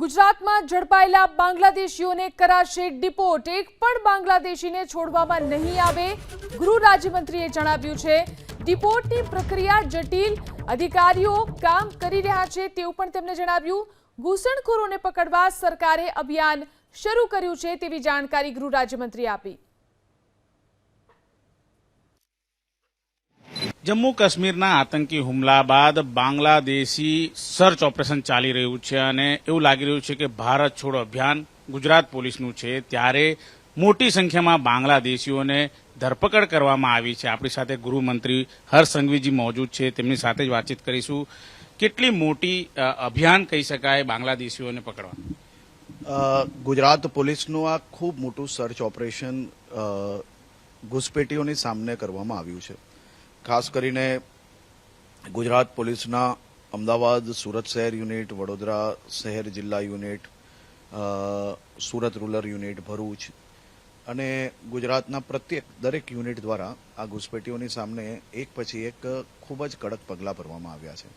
ગુજરાતમાં ઝડપાયેલા બાંગ્લાદેશીઓને કરાશે ડિપોર્ટ। એક પણ બાંગ્લાદેશીને છોડવામાં નહીં આવે। ગૃહ રાજ્યમંત્રીએ જણાવ્યું છે ડિપોર્ટની પ્રક્રિયા જટિલ, અધિકારીઓ કામ કરી રહ્યા છે તેવું પણ તેમણે જણાવ્યું। ઘૂસણખોરોને પકડવા સરકારે અભિયાન શરૂ કર્યું છે તેવી જાણકારી ગૃહ રાજ્યમંત્રીએ આપી। જમ્મુ કાશ્મીરના આતંકી હુમલા બાદ બાંગ્લાદેશી સર્ચ ઓપરેશન ચાલી રહ્યું છે અને એવું લાગી રહ્યું છે કે ભારત છોડો અભિયાન ગુજરાત પોલીસનું છે, ત્યારે મોટી સંખ્યામાં બાંગ્લાદેશીઓને ધરપકડ કરવામાં આવી છે। આપણી સાથે ગૃહમંત્રી હર્ષ સંઘવીજી મોજૂદ છે, તેમની સાથે જ વાતચીત કરીશું। કેટલી મોટી અભિયાન કહી શકાય બાંગ્લાદેશીઓને પકડવા? ગુજરાત પોલીસનું આ ખૂબ મોટું સર્ચ ઓપરેશન ઘૂસપેટીઓની સામે કરવામાં આવ્યું છે। ખાસ કરીને ગુજરાત પોલીસના અમદાવાદ સુરત શહેર યુનિટ, વડોદરા શહેર જિલ્લા unit, Surat rural unit, Bharuch અને ગુજરાતના દરેક યુનિટ દ્વારા આ ઘૂસપેટીઓની સામે એક પછી એક ખૂબ જ કડક પગલાં ભરવામાં આવ્યા છે।